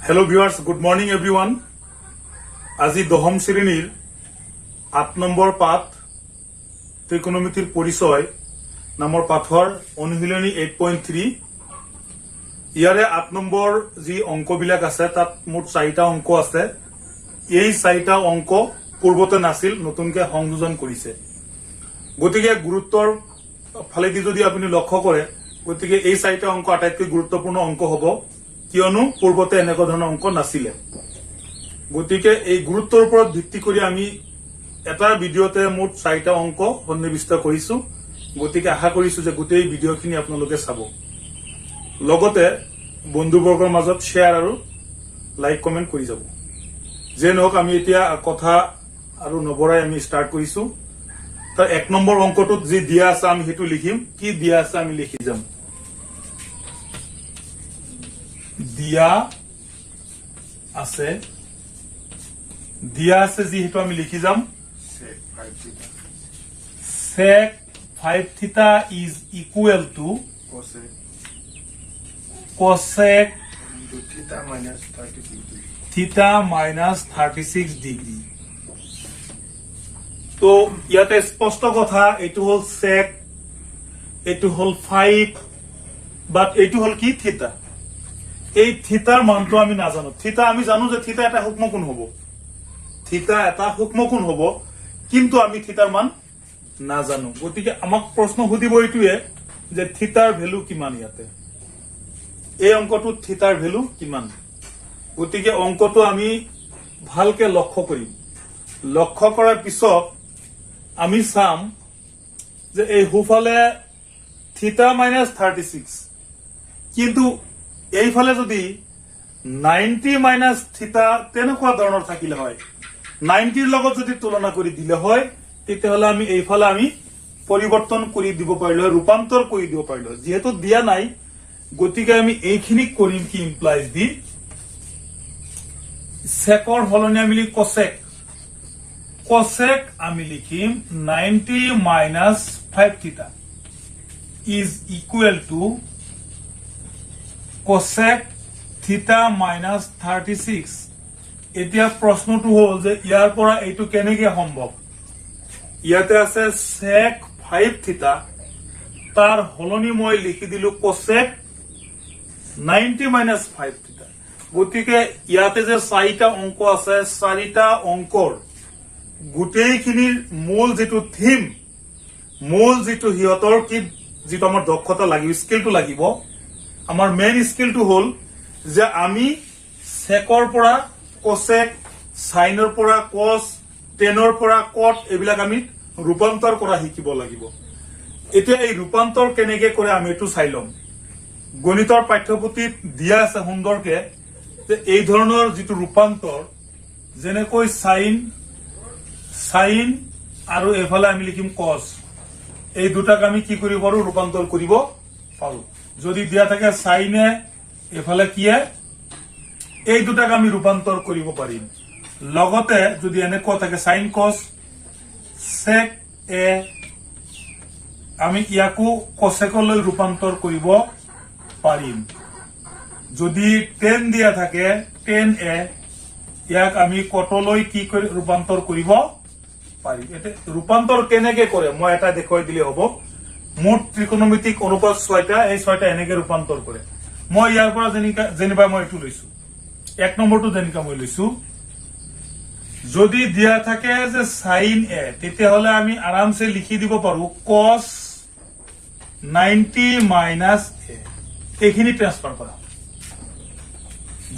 Hello viewers good morning everyone আজি দহম শ্ৰেণীৰ ৮ number পাঠ ত্ৰিকোণমিতিৰ পৰিচয় নামৰ পাঠৰ অনুশীলনী 8.3 ইয়াৰে ৮ নম্বৰ যি অংকবিলাক আছে তাত মুঠ ৪টা অংক আছে এই ৪টা অংক পূৰ্বতে নাছিল নতুনকৈ সংযোজন কৰিছে গতিকে গুৰুত্বৰ ফালেদি যদি আপুনি লক্ষ্য কৰে গতিকে এই ৪টা অংক আটাইতকৈ গুৰুত্বপূৰ্ণ অংক হ'ব কিয়নো পূৰ্বতে এনেকুৱা ধৰণৰ অংক নাছিলে গতিকে এই গুৰুত্বৰ ওপৰত ভিত্তি কৰি আমি এটা ভিডিওতে মুঠ ৪টা অংক সন্নিবিষ্ট কৰিছো গতিকে আশা কৰিছো যে গোটেই ভিডিওখিনি আপোনালোকে চাব লগতে বন্ধুবৰ্গৰ মাজত শেয়াৰ আৰু লাইক কমেন্ট কৰি যাব যে নহওক আমি এতিয়া কথা আৰু নবৰাই আমি ষ্টাৰ্ট কৰিছো তাৰ ১ নম্বৰ অংকটোত যি দিয়া আছে আমি হেতু লিখিম কি দিয়া আছে আমি লিখি যাম দিয়া আছে যেহেতু আমি লিখি যাম sec 5 theta is equal to cosec theta minus 36 degree তো ইয়াতে স্পষ্ট কথা এটো হল sec এটো হল 5 বাট এটো হল কি থিটা এই থিটাৰ মানটো আমি নাজানো থিটা আমি জানো যে থিটা এটা সূক্ষ্মকোণ হ'ব থিটা এটা সূক্ষ্মকোণ হ'ব কিন্তু আমি থিটাৰ মান নাজানো গতিকে আমাক প্ৰশ্ন সুধিব এইটোৱে যে থিটাৰ ভ্যালু কিমান ইয়াতে এই অংকটোত থিটাৰ ভ্যালু কিমান গতিকে অংকটো আমি ভালকে লক্ষ্য কৰিম লক্ষ্য কৰাৰ পিছত আমি চাম যে এই হুফালে থিটা মাইনাস 36 কিন্তু এইফালে যদি 90 মাইনাস থিটা তেনেকুৱা ধৰণৰ থাকিলে হয় 90 ৰ লগত যদি তুলনা কৰি দিলে হয় তেতিয়াহলে আমি এইফালে আমি পৰিৱৰ্তন কৰি দিব পাৰিলো ৰূপান্তৰ কৰি দিব পাৰিলো যেহেতু দিয়া নাই গতিকে আমি এইখিনি কৰিম কি ইমপ্লাইজ দি সেকৰ হলনি আমি লিখি কোসেক আমি লিখিম 90 মাইনাস 5 থিটা is equal to cosec theta minus 36 এতিয়া প্ৰশ্নটো হল যে ইয়াৰ পৰা এইটো কেনেকৈ সম্ভৱ ইয়াতে আছে sec 5 theta তাৰ হলনি মই লিখি দিলো cosec 90 minus 5 theta গতিকে ইয়াতে যে 4টা অংক আছে 4টা অংকৰ গোটেইখিনিৰ মূল যেটো থিম মূল যেটো হিয়তৰ কি যেটো আমাৰ দক্ষতা লাগিব স্কিলটো লাগিব আমাৰ মেইন স্কিলটো হল যে আমি সেকৰ পৰা কোসেক সাইনৰ পৰা কস টেনৰ পৰা কট এবিলাক আমি ৰূপান্তৰ কৰা শিকিব লাগিব এতিয়া এই ৰূপান্তৰ কেনেকৈ কৰে আমি এটো চাই লম গণিতৰ পাঠ্যপুথিত দিয়া আছে সুন্দৰকে যে এই ধৰণৰ যেটো ৰূপান্তৰ যেনেকৈ সাইন আৰু এফালে আমি লিখিম কস এই দুটাক আমি কি কৰিব পাৰো ৰূপান্তৰ কৰিব পাৰো যদি দিয়া থাকে সাইনে এফালে কিয়ে এই দুটাক আমি ৰূপান্তৰ কৰিব পাৰিম লগতে যদি এনেকুৱা থাকে সাইন কস sec a আমি ইয়াকো কোসেকলৈ ৰূপান্তৰ কৰিব পাৰিম যদি tan দিয়া থাকে tan a ইয়াক আমি কটলৈ কি কৰি ৰূপান্তৰ কৰিব পাৰিম এতে ৰূপান্তৰ কেনেকৈ কৰে মই এটা দেখুৱাই দিলে হ'ব মুঠ ত্ৰিকোণমিতিক অনুপাত 6টা এই 6টা এনেকৈ ৰূপান্তৰ কৰে মই ইয়াৰ পৰা যেনিবা মই এটো লৈছো 1 নম্বৰটো যেনিকা মই লৈছো যদি দিয়া থাকে যে sin a তেতিয়াহলে আমি আৰামসে লিখি দিব পাৰো cos 90 মাইনাস a এইখিনি ট্ৰান্সফাৰ কৰা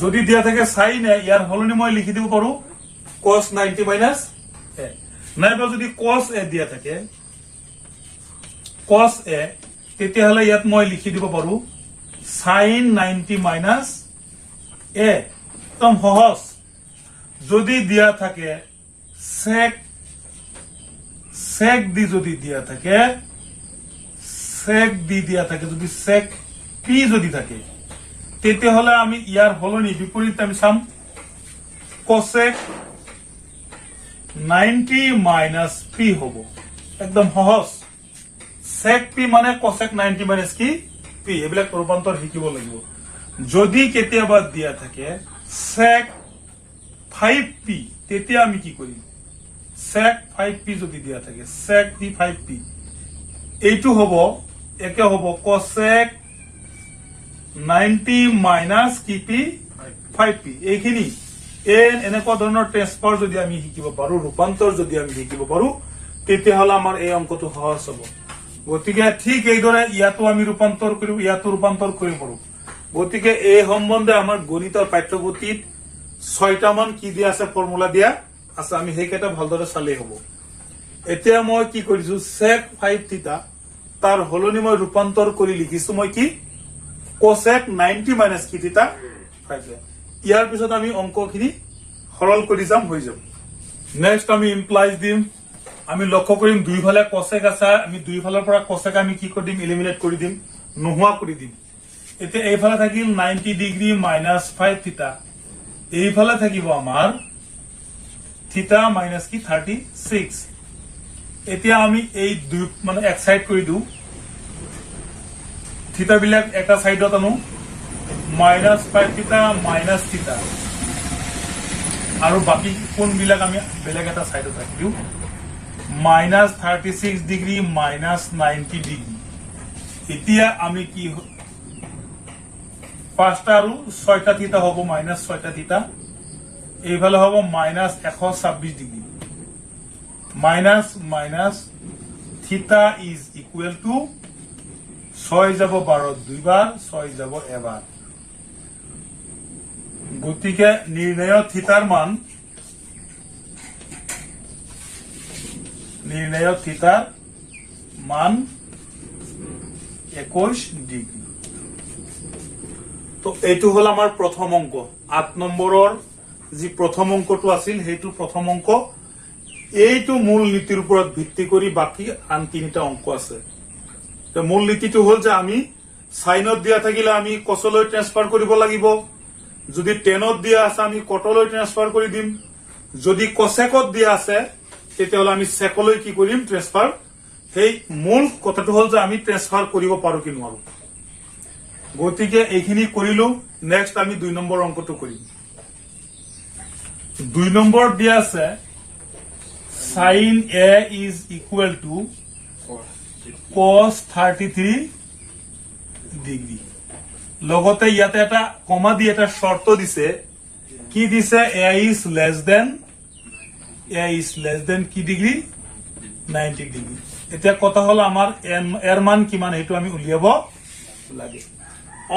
যদি দিয়া থাকে sin a ইয়াৰ হলনি মই লিখি দিব পাৰো cos 90 মাইনাস a নাইবা যদি cos a দিয়া থাকে cos a তেতিয়াহলে ইয়াত মই লিখি দিব পাৰো sin 90 মাইনাস a একদম সহজ যদি দিয়া থাকে sec দি যদি দিয়া থাকে যদি sec p যদি থাকে তেতিয়াহলে আমি ইয়াৰ হলনি বিপৰীত আমি চাম cosec 90 মাইনাস p হ'ব একদম সহজ sec p মানে cosec 90 মাইনাস কি p এবিলাক ৰূপান্তৰ শিকিব লাগিব যদি কেতিয়াবা দিয়া থাকে sec 5p তেতিয়া আমি কি কৰিম sec 5p যদি দিয়া থাকে sec দি 5p এইটো হ'ব একে হ'ব cosec 90 minus kp 5p এইখিনি এনেকুৱা ধৰণৰ ট্ৰান্সফাৰ যদি আমি শিকিব পাৰো ৰূপান্তৰ যদি আমি শিকিব পাৰো তেতিয়া হলে আমাৰ এই অংকটো সহজ হ'ব গতিকে ঠিক এইদৰে ইয়াতো আমি ৰূপান্তৰ কৰিম ইয়াতো ৰূপান্তৰ কৰিব পাৰো গতিকে এই সম্বন্ধে আমাৰ গণিতৰ পাঠ্যপুথিত 6টা মান কি দিয়া আছে ফৰ্মুলা দিয়া আছে আমি হেইকেটা ভালদৰে চালেই হ'ব এতিয়া মই কি কৰিছো sec 5 থিটা তাৰ হলনি মই ৰূপান্তৰ কৰি লিখিছো মই কি cosec 90 minus কি থিটা 5 ইয়াৰ পিছত আমি অংকখিনি সৰল কৰি যাম হৈ যাব নেক্সট আমি ইমপ্লাইজ দিম আমি লক্ষ্য কৰিম দুইফালে cosec আছে আমি দুইফালৰ পৰা cosec আমি কি কৰি দিম এলিমিনেট কৰি দিম নোহোৱা কৰি দিম এতিয়া এইফালে থাকিল 90 ডিগ্ৰী minus 5 থিটা এইফালে থাকিব আমাৰ থিটা মাইনাস কি 36 এতিয়া আমি এই দুই মানে এক সাইড কৰি দিও থিটা বিলাক এটা সাইডত আনো minus 5 থিটা minus থিটা আৰু বাকি কোন বিলাক আমি বেলেগ এটা সাইডত ৰাখিও minus 36 ডিগ্ৰী minus 90 ডিগ্ৰী এতিয়া আমি কি পাঁচটা আৰু 6টা থিটা হ'ব minus 6টা থিটা এইফালে হ'ব minus 126 ডিগ্ৰী minus minus থিটা is equal to 6 যাব 12 দুইবাৰ 6 যাব এবাৰ গতিকে নিৰ্ণয় থিটাৰ মান মান 21 ডিগ্ৰী তো এইটো হল আমাৰ প্ৰথম অংক 8 নম্বৰৰ যি প্ৰথম অংকটো আছিল হেইটো প্ৰথম অংক এইটো মূল নীতিৰ ওপৰত ভিত্তি কৰি বাকি আন তিনিটা অংক আছে তো মূল নীতিটো হল যে আমি সাইনত দিয়া থাকিলে আমি কসলৈ ট্ৰান্সফাৰ কৰিব লাগিব যদি টেনত দিয়া আছে আমি কটলৈ ট্ৰান্সফাৰ কৰি দিম যদি কসেকত দিয়া আছে তেতিয়াহলে আমি সেকলৈ কি কৰিম ট্ৰান্সফাৰ সেই মূল কথাটো হল যে আমি ট্ৰান্সফাৰ কৰিব পাৰো কি নোৱাৰো গতিকে এইখিনি কৰিলো নেক্সট আমি 2 নম্বৰ অংকটো কৰিম 2 নম্বৰ দিয়া আছে sin a is equal to cos 33 degree লগতে ইয়াতে এটা কমা দি এটা শৰ্ত দিছে কি দিছে a is less than কি ডিগ্ৰী 90 ডিগ্ৰী এতিয়া কথা হল আমাৰ এর মান কিমান হেতু আমি উলিয়াব লাগে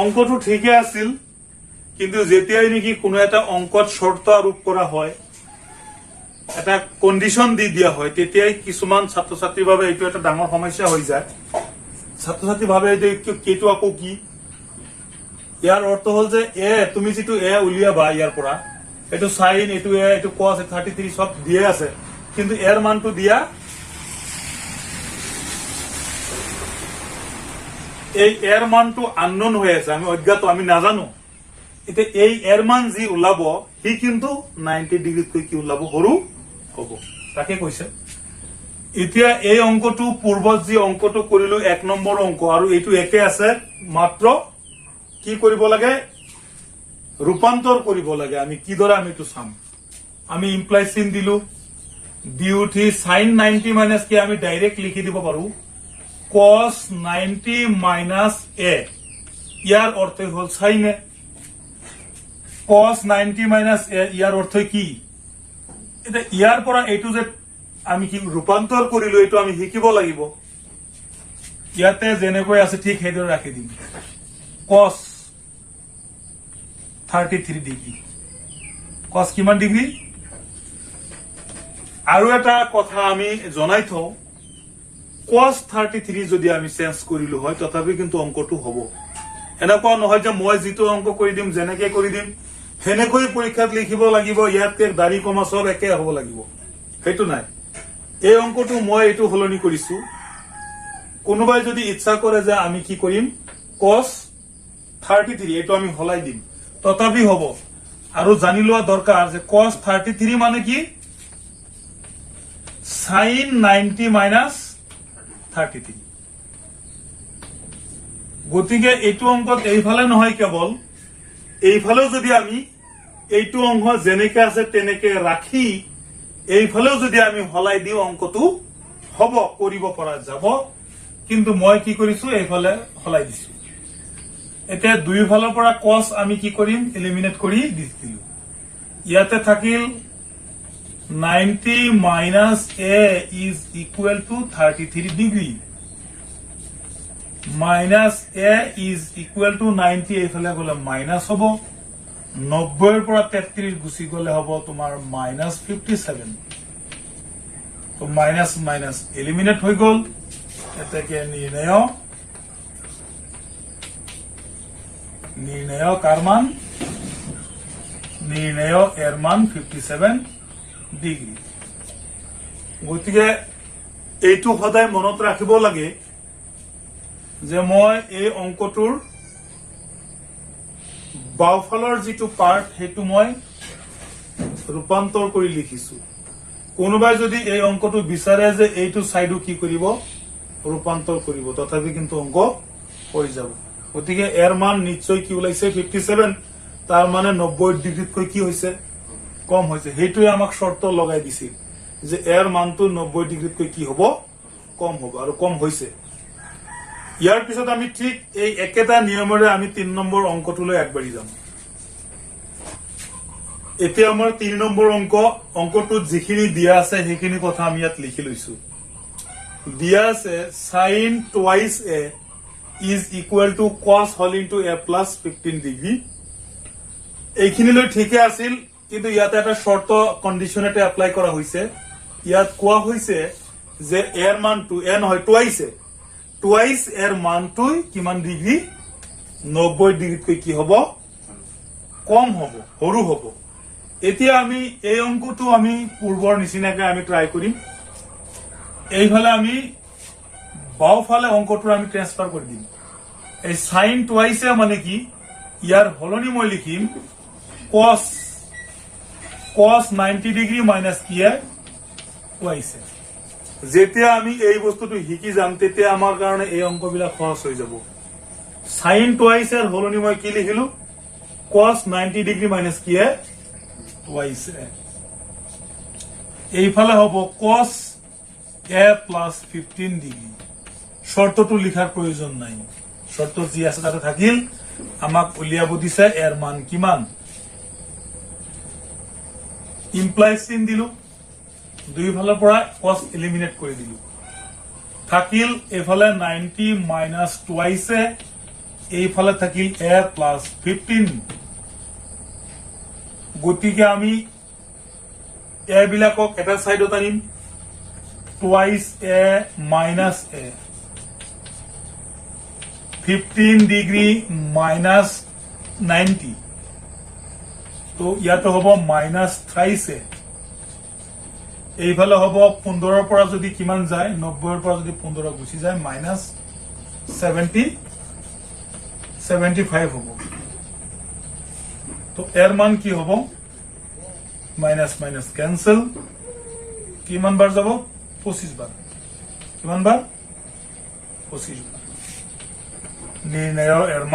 অঙ্কটো ঠিকই আছিল কিন্তু যেতিয়াই নেকি কোনো এটা অঙ্কত শর্ত আৰোপ কৰা হয় এটা কন্ডিশন দি দিয়া হয় তেতিয়াই কিছুমান ছাত্ৰ ছাত্ৰীৰ বাবে এইটো এটা ডাঙৰ সমস্যা হৈ যায় ছাত্ৰ ছাত্ৰী ভাবে যে কেটো আকৌ কি ইয়াৰ অৰ্থ হল যে এ তুমি যেটো এ উলিয়াবা ইয়াৰ পৰা এটো সাইন এটো এ এটো cos 33 সব দিয়ে আছে কিন্তু এর মানটো দিয়া এই এর মানটো আননোন হৈ আছে আমি অজ্ঞাত আমি নাজানো এতে এই এর মান যি উলাব হি কিন্তু 90 ডিগ্ৰী কৈ কি উলাব হৰু হ'ব তাকে কৈছে এতিয়া এই অংকটো পূৰ্বত যি অংকটো কৰিলো 1 নম্বৰ অংক আৰু এইটো একে আছে মাত্ৰ কি কৰিব লাগে ৰূপান্তৰ কৰিব লাগে আমি কি দৰে আমি তো চাম আমি ইমপ্লাই চিন দিলু ডিউটি sin 90 মাইনাস কি আমি ডাইৰেক্ট লিখি দিব পাৰো cos 90 minus a ইয়াৰ অৰ্থ হল sin a cos 90 minus a ইয়াৰ অৰ্থ কি এটা ইয়াৰ পৰা এইটো যে আমি কি ৰূপান্তৰ কৰিলো এইটো আমি শিকিব লাগিব ইয়াতে যেনেকৈ আছে ঠিক হেইদৰে ৰাখি দিম cos 33 ডিগ্ৰী cos কিমান ডিগ্ৰী আৰু এটা কথা আমি জনাই থও cos 33 যদি আমি চেঞ্জ কৰিলো হয় তথাপি কিন্তু অংকটো হ'ব এনেকুৱা নহয় যে মই যেটো অংক কৰি দিম যেনেকৈ কৰি দিম হেনেকৈ পৰীক্ষাত লিখিব লাগিব ইয়াতে দাৰি কমা সব একে হ'ব লাগিব হেতু নাই এই অংকটো মই এটো হলনি কৰিছো কোনোবাই যদি ইচ্ছা কৰে যে আমি কি কৰিম cos 33 এটো আমি হলাই দিম তথাপি হ'ব আৰু জানি লোৱা দৰকাৰ যে cos 33 মানে কি sin 90 minus 33 গতিকে এটো অংকত এইফালে নহয় কেৱল এইফালেও যদি আমি এইটো অংশ যেনেকে আছে তেনেকে ৰাখি এইফালেও যদি আমি হলাই দিওঁ অংকটো হ'ব, কৰিব পৰা যাব। কিন্তু মই কি কৰিছো, এইফালে হলাই দিছো। এতিয়া দুইফালৰ পৰা কস আমি কি কৰিম, এলিমিনেট কৰি দিছিলো। ইয়াতে থাকিল 90 minus a is equal to 33 degree minus a is equal to 90, এইফালে গলে মাইনাস হ'ব। 90 পৰা 33 গুচি গলে হ'ব তোমাৰ মাইনাস 57। তো মাইনাস মাইনাস এলিমিনেট হৈ গল। এটাকে নিৰ্ণয় কাৰ মান, নিৰ্ণয় এৰ মান 57 ডিগ্ৰী। গতিকে এইটো সদায় মনত ৰাখিব লাগে যে মই এই অংকটোৰ বাওঁফালৰ যিটো পাৰ্ট সেইটো মই ৰূপান্তৰ কৰি লিখিছো। কোনোবাই যদি এই অংকটো বিচাৰে যে এইটো সাইডো কি কৰিব, ৰূপান্তৰ কৰিব, তথাপি কিন্তু অংক হৈ যাব। গতিকে এৰ মান নিশ্চয় কি ওলাইছে 57, তাৰ মানে 90 ডিগ্ৰীতকৈ কি হৈছে, কম হৈছে। সেইটোৱে আমাক শৰ্ত লগাই দিছিল যে এৰ মানটো 90 ডিগ্ৰীতকৈ কি হ'ব, কম হ'ব, আৰু কম হৈছে। ইয়াৰ পিছত আমি ঠিক এই একেটা নিয়মেৰে আমি 3 নম্বৰ অংকটোলৈ আগবাঢ়ি যাম। এতিয়া আমাৰ 3 নম্বৰ অংকটোত যিখিনি দিয়া আছে সেইখিনি কথা আমি ইয়াত লিখি লৈছো। দিয়া আছে sin twice a is equal to cos whole into a plus 15 degree. এইখিনিলৈ ঠিকে আছিল, কিন্তু ইয়াতে এটা শৰ্ত কন্ডিশন এটা এপ্লাই কৰা হৈছে। ইয়াত কোৱা হৈছে যে এৰ মানটো এ নহয় টুৱাইস এৰ মানটো কিমান ডিগ্ৰী, 90 ডিগ্ৰীতকৈ কি হ'ব, কম হ'ব, সৰু হ'ব। এতিয়া আমি এই অংকটো আমি পূৰ্বৰ নিচিনাকৈ আমি ট্ৰাই কৰিম। এইফালে আমি বাওঁফালে অংকটো আমি ট্ৰান্সফাৰ কৰি দিম। এই সাইন টুৱাইছে মানে কি, ইয়াৰ হলনি মই লিখিম cos 90 ডিগ্ৰী মাইনাস কি টুৱাইছে। যেতিয়া আমি এই বস্তুটো শিকি যাম তেতিয়া আমাৰ কাৰণে এই অংকবিলাক সহজ হৈ যাব। সাইন টুৱাইছৰ হলনি মই কি লিখিলো, cos 90 ডিগ্ৰী মাইনাস কি টুৱাইছে। এইফালে হ'ব cos a প্লাস 15 ডিগ্ৰী। শৰ্তটো লিখাৰ প্ৰয়োজন নাই, শৰ্ত যি আছে তাতে থাকিল। আমাক উলিয়াব দিছে এৰ মান কিমান, ইমপ্লাই চিন দিলো, দুইফালৰ পৰা cos এলিমিনেট কৰি দিলো। থাকিল এইফালে 90 মাইনাস টুৱাইছে, এইফালে থাকিল a প্লাস 15। গতিকে আমি এ বিলাকক এটা সাইডত আনিম, twice a minus a, 15 degree minus 90। তো ইয়াতে হ'ব মাইনাস 23। এইফালে হ'ব 15 পৰা যদি কিমান যায়, 90 পৰা যদি 15 গুচি যায় মাইনাস 75 হ'ব। তো এৰ মান কি হ'ব, মাইনাস মাইনাস ক্যান্সেল। কিমান বাৰ যাব, 25 বাৰ। কিমান বাৰ, 25 বাৰ। নিৰ্ণয় এৰ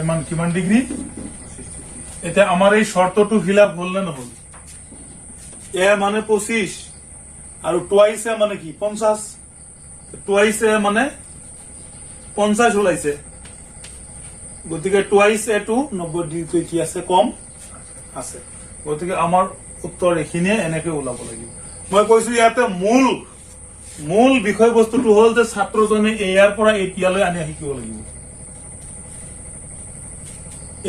মান কিমান ডিগ্ৰী। এতিয়া আমাৰ এই শৰ্তটো ফিল আপ হল নে নহল, এ মানে 25 আৰু টুৱাইছে মানে কি 50, টুৱাইছে মানে 50 ওলাইছে। গতিকে টুৱাইস এটো 90 ডিগ্ৰীতকৈ কি আছে, কম আছে। গতিকে আমাৰ উত্তৰ এইখিনিয়ে এনেকে ওলাব লাগিব। মই কৈছো ইয়াতে মূল বিষয়বস্তুটো হল যে ছাত্ৰজনে ইয়াৰ পৰা এতিয়ালৈ আনি শিকিব লাগিব।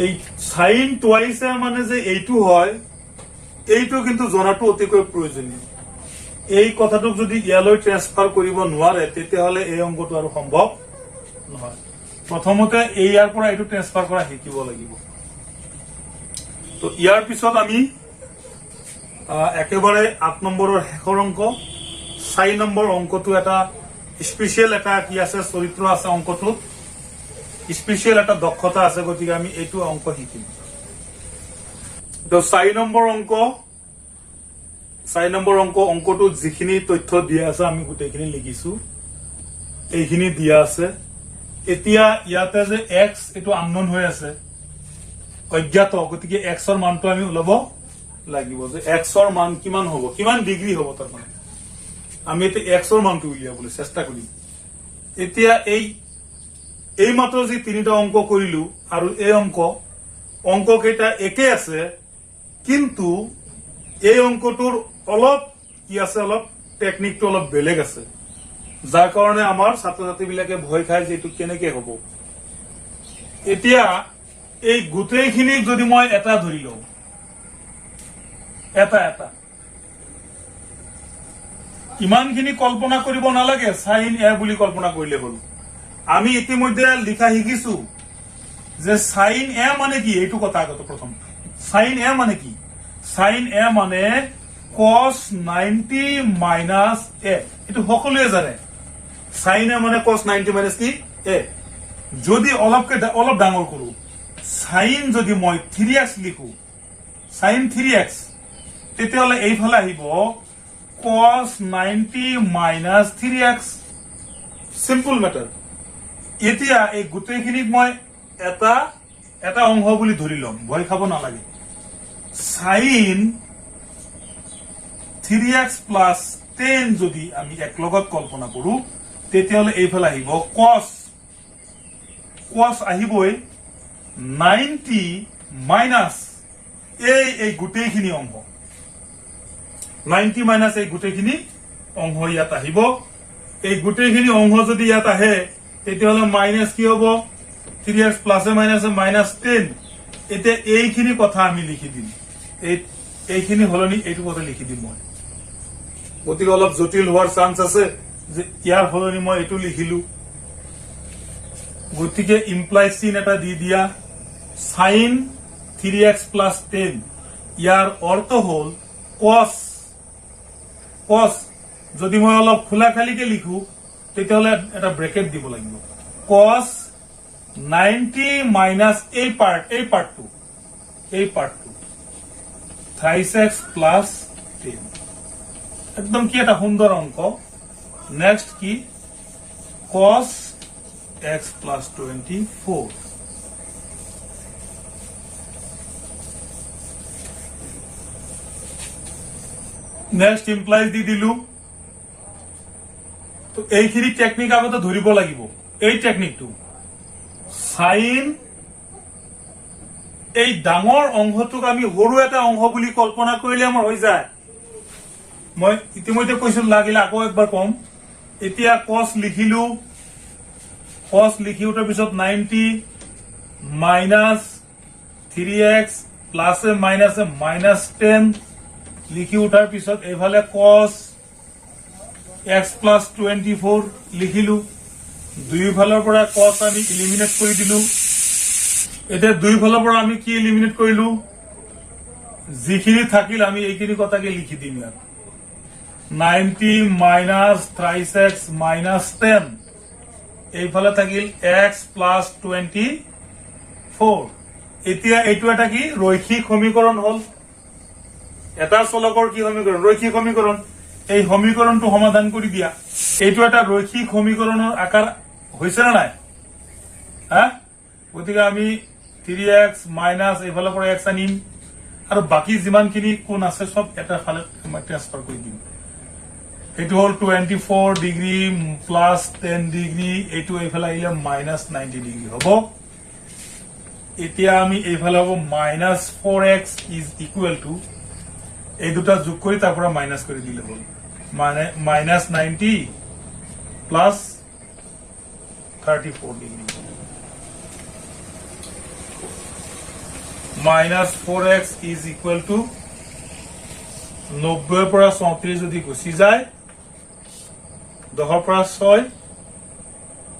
এই সাইন টুৱাইছে মানে যে এইটো হয়, এইটো কিন্তু জনাটো অতিকৈ প্ৰয়োজনীয়। এই কথাটোক যদি ইয়ালৈ ট্ৰান্সফাৰ কৰিব নোৱাৰে তেতিয়াহ'লে এই অংকটো আৰু সম্ভৱ নহয়। প্ৰথমতে ইয়াৰ পৰা এইটো ট্ৰান্সফাৰ কৰা শিকিব লাগিব। তো ইয়াৰ পিছত আমি একেবাৰে 8 নম্বৰৰ শেষৰ অংক 4 নম্বৰ অংকটো এটা স্পেচিয়েল এটা কি আছে, চৰিত্ৰ আছে অংকটোত, স্পেচিয়েল এটা দক্ষতা আছে। গতিকে আমি এইটো অংক শিকিম। তো 4 নম্বৰ অংকটোত যিখিনি তথ্য দিয়া আছে আমি গোটেইখিনি লিখিছো। এইখিনি দিয়া আছে এতিয়া ইয়াতে যে x এটো আননোন হৈ আছে অজ্ঞাত গতিকে x ৰ মানটো আমি উলাব লাগিব যে x ৰ মান কিমান হ'ব কিমান ডিগ্ৰী হ'ব তাৰ মানে আমি এতে x ৰ মানটো উলিয়াবলৈ চেষ্টা কৰিম এতিয়া এই মাত্ৰ যে তিনিটা অংক কৰিলো আৰু এই অংক কেইটা একে আছে কিন্তু এই অংকটোৰ অলপ কি আছে অলপ টেকনিকটো অলপ বেলেগ আছে যাৰ কাৰণে আমাৰ ছাত্ৰ ছাত্ৰীবিলাকে ভয় খায় যে এটো কেনেকে হ'ব এতিয়া এই গোটেইখিনি যদি মই এটা ধৰি লওঁ এটা ইমানখিনি কল্পনা কৰিব নালাগে সাইন এ বুলি কল্পনা কৰিলে হ'ল আমি ইতিমধ্যে লিখা শিকিছো যে সাইন এ মানে কি এইটো কথা আগত প্ৰথম সাইন এ মানে কি সাইন এ মানে cos 90 minus a এটো সকলোৱে জানে সাইন এ মানে cos 90 minus কি a যদি অলপ ডাঙৰ কৰো সাইন যদি মই 3x লিখো সাইন 3x তেতিয়াহলে এইফালে আহিব cos 90 minus 3x সিম্পল ম্যাটাৰ এতিয়া এই গোটেইখিনিক মই এটা অংশ বুলি ধৰি লম ভয় খাব নালাগে সাইন 3x plus 10 যদি আমি এক লগত কল্পনা কৰো তেতিয়াহলে এইফালে আহিব cos আহিবই 90 minus এই গোটেইখিনি অংশ 90 minus এই গোটেইখিনি অংশ ইয়াত আহিব এই গোটেইখিনি অংশ যদি ইয়াত আহে তেতিয়াহলে মাইনাস কি হ'ব 3x plus minus minus 10 এতে এইখিনি কথা আমি লিখি দিম এইখিনি হলনি এইটো কথা লিখি দিম মই গতিকে অলপ জটিল হোৱাৰ চান্স আছে যে ইয়াৰ হলনি মই এইটো লিখিলো গতিকে ইমপ্লাই চিন এটা দি দিয়া sin 3x plus 10 ইয়াৰ অৰ্থ হল cos যদি মই অলপ খোলাখালিকে লিখো তেতিয়াহলে এটা ব্ৰেকেট দিব লাগিব cos 90 minus এই পাৰ্টটো 3x plus 10 একদম কি এটা সুন্দৰ অংক নেক্সট কি cos x plus 24 next implies দি দিলু তো এইখিনি টেকনিক আগতে ধৰিব লাগিব এই টেকনিকটো সাইন এই ডাঙৰ অংশটোক আমি সৰু এটা অংশ বুলি কল্পনা কৰিলে আমাৰ হৈ যায় মই ইতিমধ্যে কৈছো লাগিলে আকৌ একবাৰ কম এতিয়া cos লিখিলো cos লিখি উঠাৰ পিছত 90 minus 3x plus minus 10 লিখি উঠাৰ পিছত এইফালে cos x plus 24 লিখিলো দুইফালৰ পৰা cos আমি এলিমিনেট কৰি দিলো এটা দুইফালৰ পৰা আমি কি এলিমিনেট কৰিলো যিখিনি থাকিল আমি এইখিনি কথাকে লিখি দিম ইয়াত 90 minus 3x minus 10 এইফালে থাকিল x plus 24 এতিয়া এইটো এটা কি ৰৈখিক সমীকৰণ হল এটা চলকৰ কি সমীকৰণ ৰৈখিক সমীকৰণ এই সমীকৰণটো সমাধান কৰি দিয়া এইটো এটা ৰৈখিক সমীকৰণৰ আকাৰ হৈছে না নাই গতিকে আমি 3x minus এইফালৰ পৰা x আনিম আৰু বাকি যিমানখিনি কোণ আছে সব এটা ফালে ট্ৰান্সফাৰ কৰি দিম এইটো হল 24 ডিগ্ৰী প্লাস 10 ডিগ্ৰী এইটো এইফালে আহিলে minus 90 ডিগ্ৰী হ'ব এতিয়া আমি এইফালে হ'ব minus 4x is equal to এই দুটা যোগ কৰি তাৰ পৰা মাইনাস কৰি দিলে হ'ল মানে minus 90 plus 34 degree minus 4x is equal to 90 পৰা 34 যদি গুচি যায় 10 পৰা 6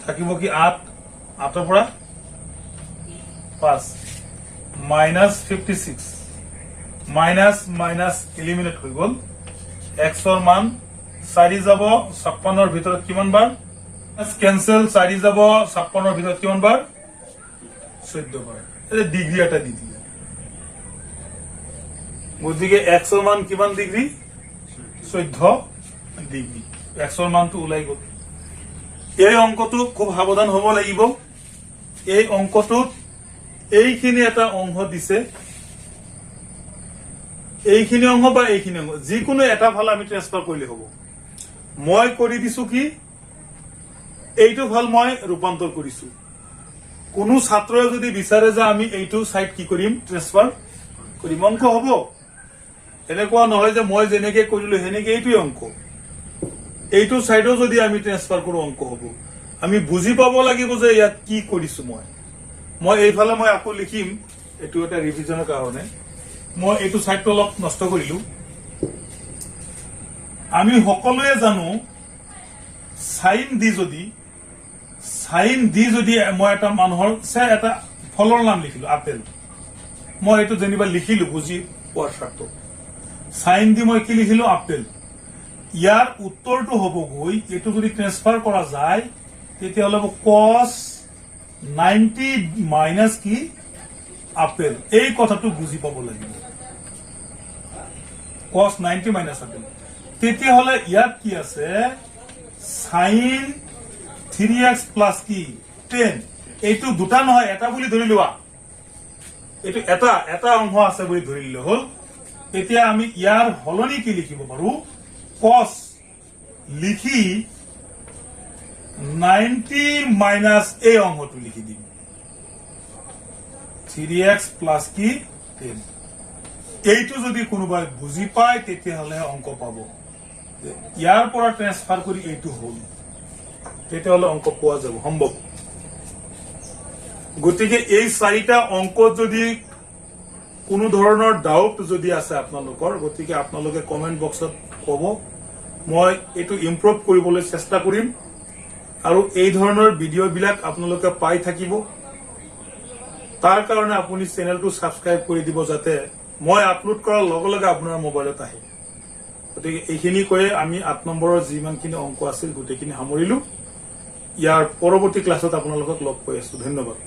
থাকিব কি 8 8 পৰা 5 minus 56 মাইনাস এলিমিনেট হৈ গল x ৰ মান 4 যাব 56 ৰ ভিতৰত কিমান বাৰ ক্যান্সেল 4 যাব 56 ৰ ভিতৰত কিমান বাৰ 14 বাৰ এই ডিগ্ৰী এটা দি দিলে গতিকে x ৰ মান কিমান ডিগ্ৰী 14 ডিগ্ৰী x ৰ মানটো ওলাই গল এই অংকটো খুব সাৱধান হ'ব লাগিব। এই অংকটোত এইখিনি এটা অংশ দিছে, এইখিনি অংশ বা এইখিনি অংশ যিকোনো এটা ফালে আমি ট্ৰেন্সফাৰ কৰিলে হ'ব। মই কৰি দিছো কি, এইটো ফাল মই ৰূপান্তৰ কৰিছো। কোনো ছাত্ৰই যদি বিচাৰে যে আমি এইটো সাইড কি কৰিম, ট্ৰেন্সফাৰ কৰিম, অংক হ'ব। এনেকুৱা নহয় যে মই যেনেকে কৰিলো সেনেকে এইটোৱে অংক। এইটো সাইডও যদি আমি ট্ৰেন্সফাৰ কৰো অংক হ'ব। আমি বুজি পাব লাগিব যে ইয়াত কি কৰিছো। মই এইফালে মই আকৌ লিখিম, এইটো এটা ৰিভিজনৰ কাৰণে। মই এইটো সাইডটো অলপ নষ্ট কৰিলো। আমি সকলোৱে জানো সাইন দি যদি মই এটা মানুহৰ এটা ফলৰ নাম লিখিলো আপেল, মই এইটো যেনিবা লিখিলো বুজি পোৱাৰ স্বাৰ্থত। সাইন দি মই কি লিখিলো, আপেল। ইয়াৰ উত্তৰটো হ'বগৈ, এইটো যদি ট্ৰেন্সফাৰ কৰা যায় তেতিয়াহ'লে হ'ব cos 90 মাইনাছ কি, আপেল। এই কথাটো বুজি পাব লাগিব, cos 90 মাইনাছ আপেল। তেতিয়াহ'লে ইয়াত কি আছে, সাইন 3x প্লাছ কি 10। এইটো দুটা নহয়, এটা বুলি ধৰি লোৱা। এইটো এটা অংশ আছে বুলি ধৰি ললে হ'ল। এতিয়া আমি ইয়াৰ হলনি কি লিখিব পাৰো, cos লিখি 90 মাইনাছ এই অংশটো লিখি দিম, 3x প্লাছ কি 10। এইটো যদি কোনোবাই বুজি পায় তেতিয়াহ'লে অংক পাব। ইয়াৰ পৰা ট্ৰেন্সফাৰ কৰি এইটো হ'ল, তেতিয়াহ'লে অংক পোৱা যাব, সম্ভৱ। গতিকে এই চাৰিটা অংকত যদি কোনো ধৰণৰ ডাউট যদি আছে আপোনালোকৰ, গতিকে আপোনালোকে কমেন্ট বক্সত ক'ব। মই এইটো ইম্প্ৰুভ কৰিবলৈ চেষ্টা কৰিম আৰু এই ধৰণৰ ভিডিঅ'বিলাক আপোনালোকে পাই থাকিব। তাৰ কাৰণে আপুনি চেনেলটো ছাবস্ক্ৰাইব কৰি দিব, যাতে মই আপলোড কৰাৰ লগে লগে আপোনাৰ মোবাইলত আহে। গতিকে এইখিনি কৈয়ে আমি 8 নম্বৰৰ যিমানখিনি অংক আছিল গোটেইখিনি সামৰিলো। ইয়াৰ পৰৱৰ্তী ক্লাছত আপোনালোকক লগ পাই আছো। ধন্যবাদ।